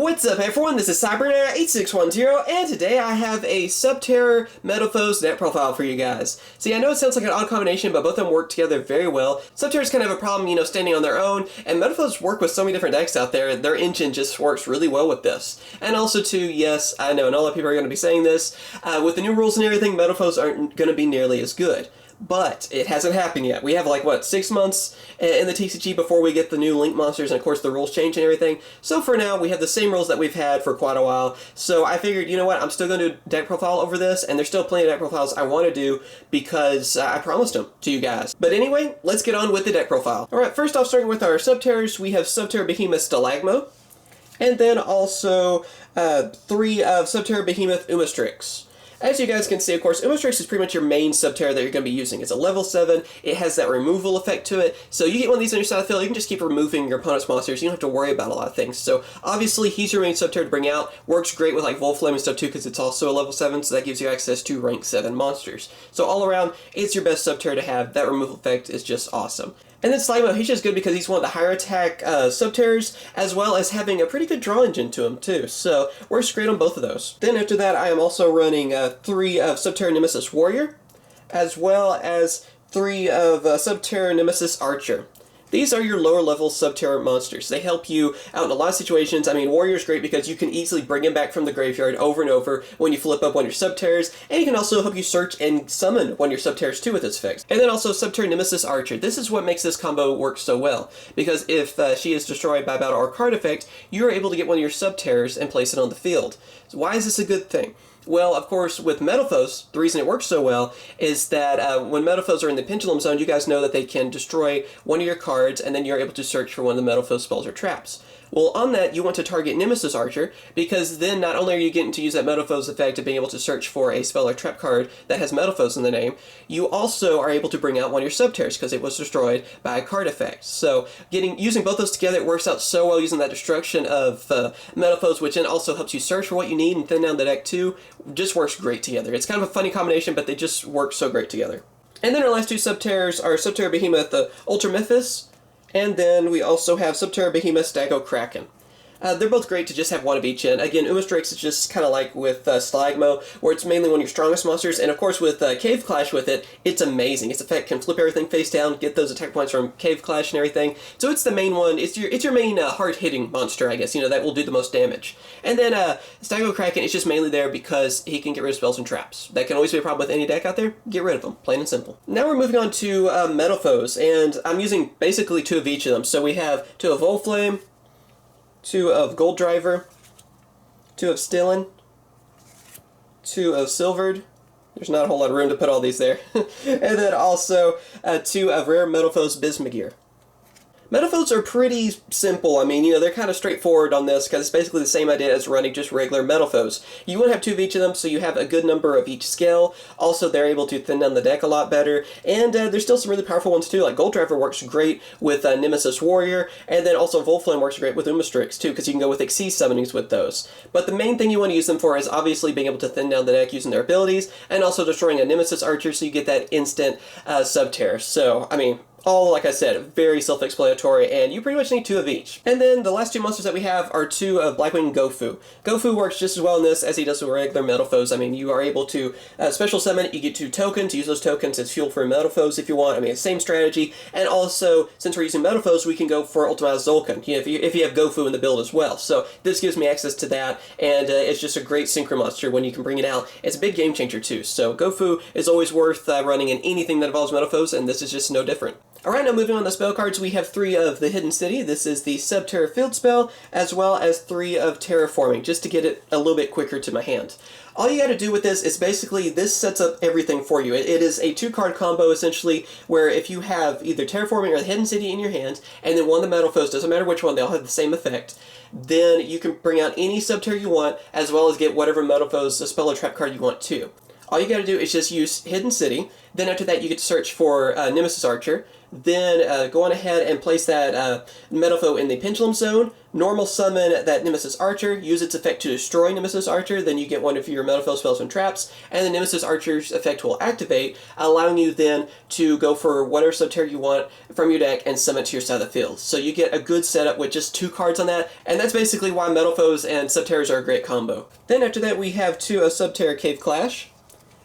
What's up everyone, this is CyberKnight8610, and today I have a Subterror Metalfoes Deck Profile for you guys. See, I know it sounds like an odd combination, but both of them work together very well. Subterrors kind of have a problem, standing on their own, and Metalfoes work with so many different decks out there, their engine just works really well with this. And also too, yes, I know, and a lot of people are going to be saying this, with the new rules and everything, Metalfoes aren't going to be nearly as good. But it hasn't happened yet. We have like, what, 6 months in the TCG before we get the new Link monsters, and of course the rules change and everything. So for now, we have the same rules that we've had for quite a while. So I figured, you know what, I'm still going to do deck profile over this, and there's still plenty of deck profiles I want to do because I promised them to you guys. But anyway, let's get on with the deck profile. Alright, first off, starting with our Subterrors, we have Subterror Behemoth Stalagmo, and then also 3 of Subterror Behemoth Umastrix. As you guys can see, of course, Umastrix is pretty much your main Subterror that you're going to be using. It's a level 7, it has that removal effect to it, so you get one of these on your side of the field, you can just keep removing your opponent's monsters, you don't have to worry about a lot of things. So obviously, he's your main Subterror to bring out, works great with like Volflame and stuff too, because it's also a level 7, so that gives you access to rank 7 monsters. So all around, it's your best Subterror to have, that removal effect is just awesome. And then Stalagmo, he's just good because he's one of the higher attack Subterrors, as well as having a pretty good draw engine to him too, so works great on both of those. Then after that, I am also running 3 of Subterror Nemesis Warrior, as well as 3 of Subterror Nemesis Archer. These are your lower level Subterror monsters. They help you out in a lot of situations. I mean, Warrior's great because you can easily bring him back from the graveyard over and over when you flip up one of your Subterrors, and he can also help you search and summon one of your Subterrors too with his effects. And then also Subterror Nemesis Archer. This is what makes this combo work so well, because if she is destroyed by battle or card effect, you're able to get one of your Subterrors and place it on the field. So why is this a good thing? Well, of course, with Metalfoes, the reason it works so well is that when Metalfoes are in the Pendulum Zone, you guys know that they can destroy one of your cards, and then you're able to search for one of the Metalfoes spells or traps. Well, on that, you want to target Nemesis Archer, because then not only are you getting to use that Metalfoes effect of being able to search for a spell or trap card that has Metalfoes in the name, you also are able to bring out one of your Subterrors, because it was destroyed by a card effect. So, using both those together, it works out so well using that destruction of Metalfoes, which then also helps you search for what you need and thin down the deck too. Just works great together. It's kind of a funny combination, but they just work so great together. And then our last 2 Subterrors are Subterror Behemoth Ultramythus, and then we also have Subterror Behemoth Stago Kraken. They're both great to just have one of each in. Again, Umastrix is just kind of like with Stalagmo, where it's mainly one of your strongest monsters, and of course with Cave Clash with it, it's amazing. Its effect can flip everything face down, get those attack points from Cave Clash and everything. So it's the main one, it's your main hard-hitting monster, I guess, that will do the most damage. And then Stago Kraken is just mainly there because he can get rid of spells and traps. That can always be a problem with any deck out there, get rid of them, plain and simple. Now we're moving on to Metalfoes, and I'm using basically 2 of each of them. So we have 2 of Volflame, 2 of Gold Driver, 2 of Stillin, 2 of Silvered. There's not a whole lot of room to put all these there. And then also 2 of Rare Metalfoes Bismugear. Metalfoes are pretty simple. I mean, they're kind of straightforward on this because it's basically the same idea as running just regular Metalfoes. You want to have 2 of each of them, so you have a good number of each scale. Also, they're able to thin down the deck a lot better. And there's still some really powerful ones too, like Gold Driver works great with Nemesis Warrior, and then also Volflame works great with Umastrix too, because you can go with Xyz summonings with those. But the main thing you want to use them for is obviously being able to thin down the deck using their abilities, and also destroying a Nemesis Archer so you get that instant Subterror. So, I mean, all, like I said, very self-explanatory, and you pretty much need 2 of each. And then the last 2 monsters that we have are 2 of Blackwing Gofu. Gofu works just as well in this as he does with regular Metalfoes. I mean, you are able to special summon, you get 2 tokens, use those tokens as fuel for Metalfoes if you want. I mean, same strategy. And also, since we're using Metalfoes, we can go for Ultimized Zul'Kan, if you have Gofu in the build as well. So this gives me access to that, and it's just a great synchro monster when you can bring it out. It's a big game changer too. So Gofu is always worth running in anything that involves Metalfoes, and this is just no different. Alright, now moving on to spell cards, we have 3 of the Hidden City. This is the Subterror Field spell, as well as 3 of Terraforming, just to get it a little bit quicker to my hand. All you gotta do with this is basically, this sets up everything for you. It is a 2-card combo, essentially, where if you have either Terraforming or the Hidden City in your hand, and then one of the Metalfoes, doesn't matter which one, they all have the same effect, then you can bring out any Subterror you want, as well as get whatever Metalfoes spell or trap card you want too. All you gotta do is just use Hidden City. Then after that, you get to search for Nemesis Archer. Then go on ahead and place that Metalfoe in the Pendulum Zone. Normal summon that Nemesis Archer, use its effect to destroy Nemesis Archer, then you get one of your Metalfoe spells and traps, and the Nemesis Archer's effect will activate, allowing you then to go for whatever Subterror you want from your deck and summon it to your side of the field. So you get a good setup with just 2 cards on that, and that's basically why Metalfoes and Subterrors are a great combo. Then after that we have 2 of Subterror Cave Clash,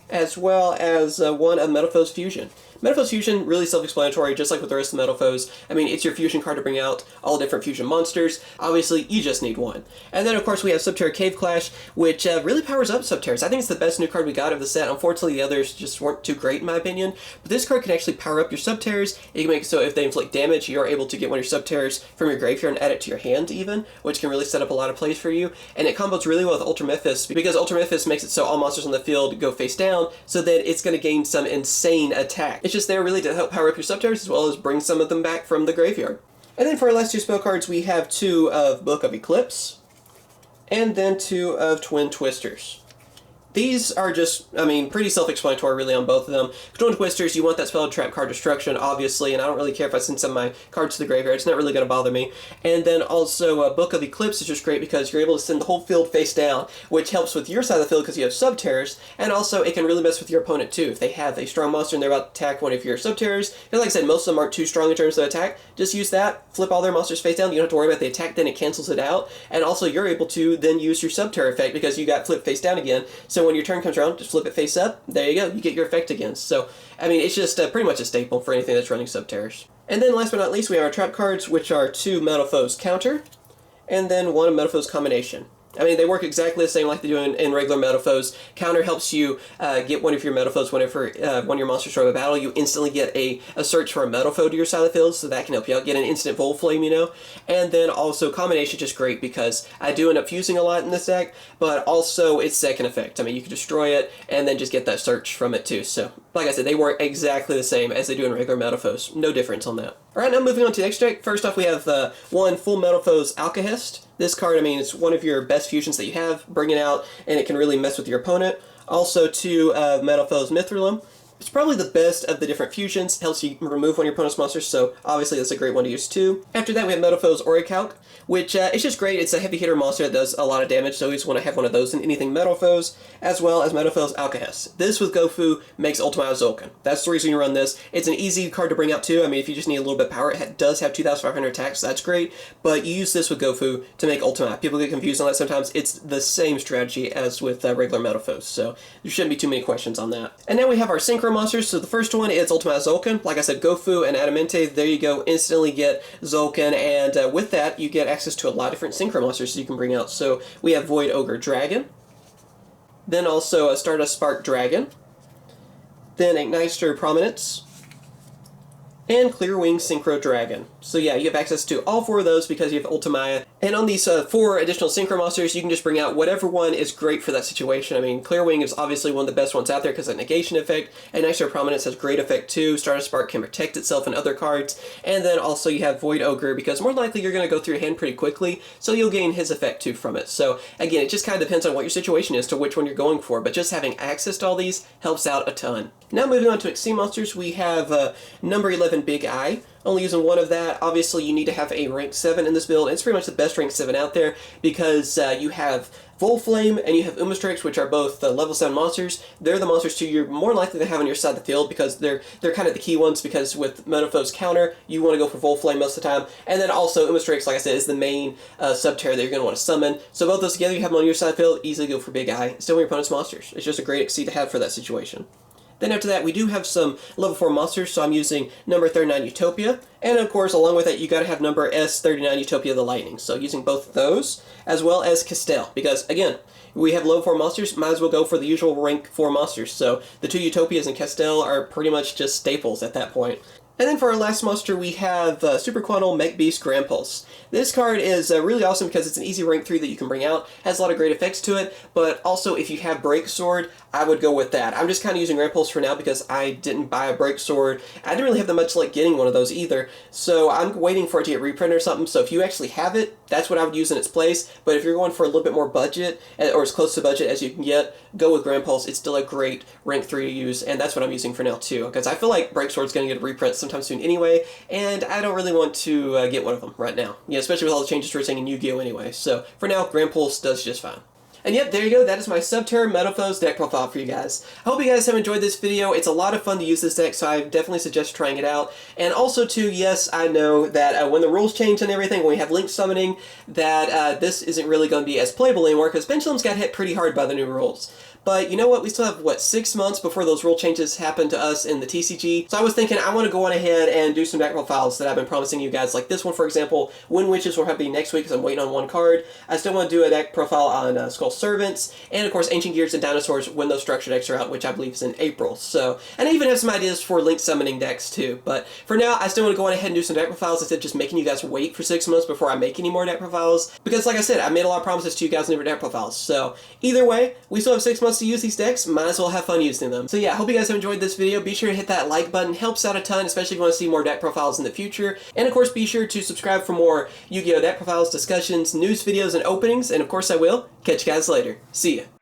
as well as 1 of Metalfoes Fusion. Metalfoes Fusion, really self-explanatory, just like with the rest of the Metalfoes. I mean, it's your fusion card to bring out all different fusion monsters. Obviously, you just need 1. And then, of course, we have Subterror Cave Clash, which really powers up Subterrors. I think it's the best new card we got of the set. Unfortunately, the others just weren't too great, in my opinion. But this card can actually power up your Subterrors. It can make it so if they inflict damage, you're able to get one of your Subterrors from your graveyard and add it to your hand, even, which can really set up a lot of plays for you. And it combos really well with Ultramephis, because Ultramephis makes it so all monsters on the field go face down, so that it's going to gain some insane attack. It's just there really to help power up your Subterrors as well as bring some of them back from the graveyard. And then for our last 2 spell cards, we have 2 of Book of Eclipse, and then 2 of Twin Twisters. These are just, I mean, pretty self-explanatory really on both of them. Twin Twisters, you want that spell to trap card destruction, obviously, and I don't really care if I send some of my cards to the graveyard. It's not really going to bother me. And then also, Book of Eclipse is just great because you're able to send the whole field face down, which helps with your side of the field because you have Subterrors, and also it can really mess with your opponent too. If they have a strong monster and they're about to attack one of your Subterrors, and like I said, most of them aren't too strong in terms of attack, just use that, flip all their monsters face down, you don't have to worry about the attack, then it cancels it out, and also you're able to then use your Subterror effect because you got flipped face down again, so when your turn comes around, just flip it face up, there you go, you get your effect again. So, I mean, it's just pretty much a staple for anything that's running Subterrors. And then last but not least, we have our trap cards, which are 2 Metalfoes Counter, and then 1 Metalfoes Combination. I mean, they work exactly the same like they do in regular Metalfoes. Counter helps you get one of your Metalfoes whenever one of your monsters throw a battle. You instantly get a search for a Metalfoe to your side of the field, so that can help you out. Get an instant Volflame, you know. And then also Combination is just great because I do end up fusing a lot in this deck, but also its second effect. I mean, you can destroy it and then just get that search from it too. So, like I said, they work exactly the same as they do in regular Metalfoes. No difference on that. Alright, now moving on to the next deck. First off, we have 1 Full Metalfoes Alcahest. This card, I mean, it's one of your best fusions that you have. Bring it out, and it can really mess with your opponent. Also, 2 Metalfoes Mithrylum. It's probably the best of the different fusions. It helps you remove one of your opponent's monsters, so obviously that's a great one to use too. After that, we have Metalfoes Orichalc, which is just great. It's a heavy hitter monster that does a lot of damage, so you just want to have one of those in anything Metalfoes, as well as Metalfoes Alcahest. This with Gofu makes Ultimate Zolkin. That's the reason you run this. It's an easy card to bring out too. I mean, if you just need a little bit of power, it does have 2,500 attacks, so that's great, but you use this with Gofu to make Ultimate. People get confused on that sometimes. It's the same strategy as with regular Metalfoes, so there shouldn't be too many questions on that. And now we have our Synchro monsters. So the first one is Ultimate Zolkin. Like I said, Gofu and Adamante, there you go, instantly get Zolkin, and with that, you get access to a lot of different Synchro monsters you can bring out. So we have Void Ogre Dragon, then also a Stardust Spark Dragon, then Igniter Prominence, and Clearwing Synchro Dragon. So yeah, you have access to all 4 of those because you have Ultimaya. And on these 4 additional Synchro monsters, you can just bring out whatever one is great for that situation. I mean, Clearwing is obviously one of the best ones out there because of that negation effect, and Extra Prominence has great effect too. Stardust Spark can protect itself and other cards, and then also you have Void Ogre because more likely you're going to go through your hand pretty quickly, so you'll gain his effect too from it. So again, it just kind of depends on what your situation is to which one you're going for, but just having access to all these helps out a ton. Now moving on to Extreme monsters, we have number 11 Big Eye. Only using 1 of that. Obviously, you need to have a rank 7 in this build. It's pretty much the best rank 7 out there because you have Volflame and you have Umastrix, which are both level 7 monsters. They're the monsters too you're more likely to have on your side of the field because they're kind of the key ones, because with Metalfoes Counter, you want to go for Volflame most of the time. And then also Umastrix, like I said, is the main Subterror that you're going to want to summon. So both those together, you have them on your side of the field, easily go for Big Eye. Still one of your opponent's monsters. It's just a great exceed to have for that situation. Then after that, we do have some level 4 monsters, so I'm using number 39 Utopia. And of course, along with that, you gotta have number S39 Utopia the Lightning. So using both of those, as well as Castel. Because again, we have level 4 monsters, might as well go for the usual rank 4 monsters. So the 2 Utopias and Castel are pretty much just staples at that point. And then for our last monster, we have Super Quantal Mech Beast Grand Pulse. This card is really awesome because it's an easy rank 3 that you can bring out. Has a lot of great effects to it, but also if you have Break Sword, I would go with that. I'm just kind of using Grand Pulse for now because I didn't buy a Break Sword. I didn't really have that much like getting one of those either, so I'm waiting for it to get reprinted or something. So if you actually have it, that's what I would use in its place. But if you're going for a little bit more budget, or as close to budget as you can get, go with Grand Pulse. It's still a great rank 3 to use, and that's what I'm using for now too, because I feel like Breaksword's going to get a reprint sometime soon anyway, and I don't really want to get one of them right now, especially with all the changes we're seeing in Yu-Gi-Oh anyway. So for now, Grand Pulse does just fine. And yep, there you go. That is my Subterror Metalfoes deck profile for you guys. I hope you guys have enjoyed this video. It's a lot of fun to use this deck, so I definitely suggest trying it out. And also, too, yes, I know that when the rules change and everything, when we have link summoning, that this isn't really going to be as playable anymore, because Pendulum's got hit pretty hard by the new rules. But you know what? We still have, what, 6 months before those rule changes happen to us in the TCG. So I was thinking I want to go on ahead and do some deck profiles that I've been promising you guys. Like this one, for example, Wind Witches will have to be next week because I'm waiting on one card. I still want to do a deck profile on Skull Servants. And of course, Ancient Gears and Dinosaurs when those structured decks are out, which I believe is in April. So, and I even have some ideas for link summoning decks too. But for now, I still want to go on ahead and do some deck profiles instead of just making you guys wait for 6 months before I make any more deck profiles. Because like I said, I made a lot of promises to you guys in different deck profiles. So either way, we still have 6 months to use these decks. Might as well have fun using them. So yeah, I hope you guys have enjoyed this video. Be sure to hit that like button. Helps out a ton, especially if you want to see more deck profiles in the future. And of course, be sure to subscribe for more Yu-Gi-Oh! Deck profiles, discussions, news videos, and openings. And of course, I will. Catch you guys later. See ya.